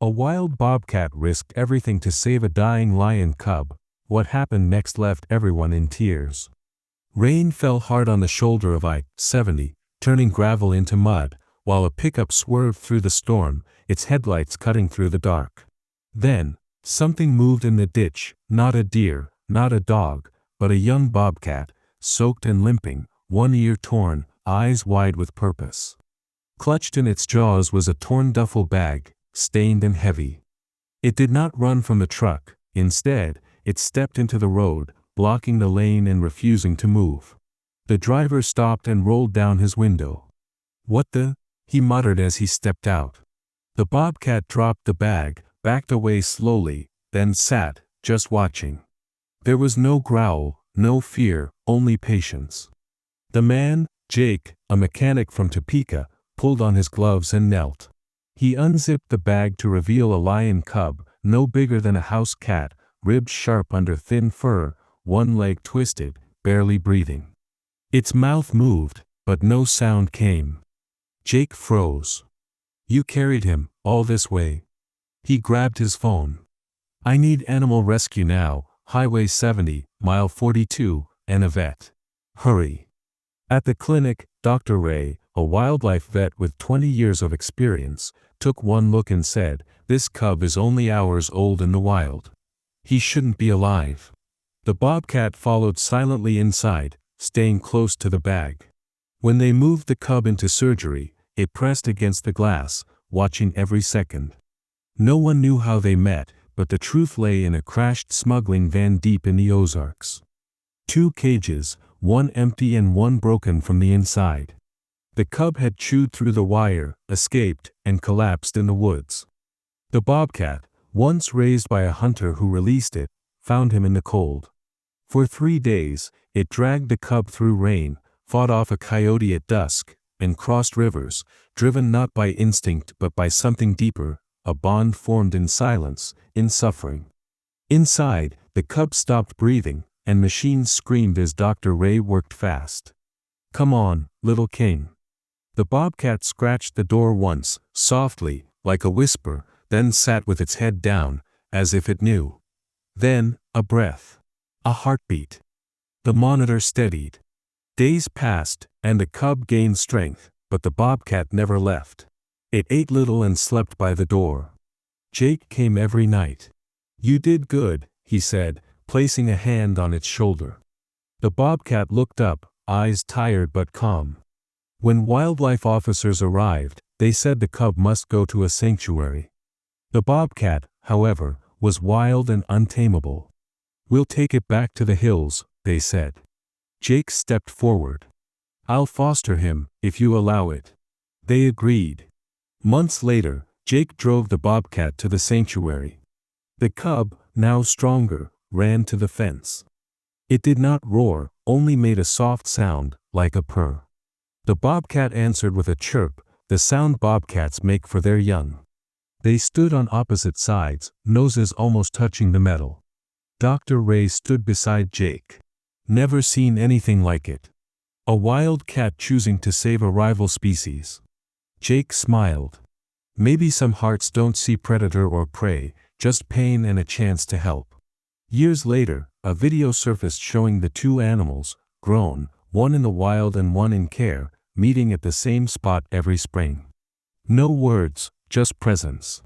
A wild bobcat risked everything to save a dying lion cub. What happened next left everyone in tears. Rain fell hard on the shoulder of I-70, turning gravel into mud, while a pickup swerved through the storm, its headlights cutting through the dark. Then, something moved in the ditch, not a deer, not a dog, but a young bobcat, soaked and limping, one ear torn, eyes wide with purpose. Clutched in its jaws was a torn duffel bag, stained and heavy. It did not run from the truck. Instead, it stepped into the road, blocking the lane and refusing to move. The driver stopped and rolled down his window. "What the?" he muttered as he stepped out. The bobcat dropped the bag, backed away slowly, then sat, just watching. There was no growl, no fear, only patience. The man, Jake, a mechanic from Topeka, pulled on his gloves and knelt. He unzipped the bag to reveal a lion cub, no bigger than a house cat, ribs sharp under thin fur, one leg twisted, barely breathing. Its mouth moved, but no sound came. Jake froze. "You carried him, all this way?" He grabbed his phone. "I need animal rescue now, Highway 70, mile 42, and a vet. Hurry." At the clinic, Dr. Ray, a wildlife vet with 20 years of experience, took one look and said, "This cub is only hours old in the wild. He shouldn't be alive." The bobcat followed silently inside, staying close to the bag. When they moved the cub into surgery, it pressed against the glass, watching every second. No one knew how they met, but the truth lay in a crashed smuggling van deep in the Ozarks. 2 cages, one empty and one broken from the inside. The cub had chewed through the wire, escaped, and collapsed in the woods. The bobcat, once raised by a hunter who released it, found him in the cold. For 3 days, it dragged the cub through rain, fought off a coyote at dusk, and crossed rivers, driven not by instinct but by something deeper, a bond formed in silence, in suffering. Inside, the cub stopped breathing, and machines screamed as Dr. Ray worked fast. "Come on, little king." The bobcat scratched the door once, softly, like a whisper, then sat with its head down, as if it knew. Then, a breath. A heartbeat. The monitor steadied. Days passed, and the cub gained strength, but the bobcat never left. It ate little and slept by the door. Jake came every night. "You did good," he said, placing a hand on its shoulder. The bobcat looked up, eyes tired but calm. When wildlife officers arrived, they said the cub must go to a sanctuary. The bobcat, however, was wild and untamable. "We'll take it back to the hills," they said. Jake stepped forward. "I'll foster him, if you allow it." They agreed. Months later, Jake drove the bobcat to the sanctuary. The cub, now stronger, ran to the fence. It did not roar, only made a soft sound, like a purr. The bobcat answered with a chirp, the sound bobcats make for their young. They stood on opposite sides, noses almost touching the metal. Dr. Ray stood beside Jake. Never seen anything like it. A wild cat choosing to save a rival species. Jake smiled. Maybe some hearts don't see predator or prey, just pain and a chance to help. Years later, a video surfaced showing the 2 animals, grown, one in the wild and one in care, meeting at the same spot every spring. No words, just presence.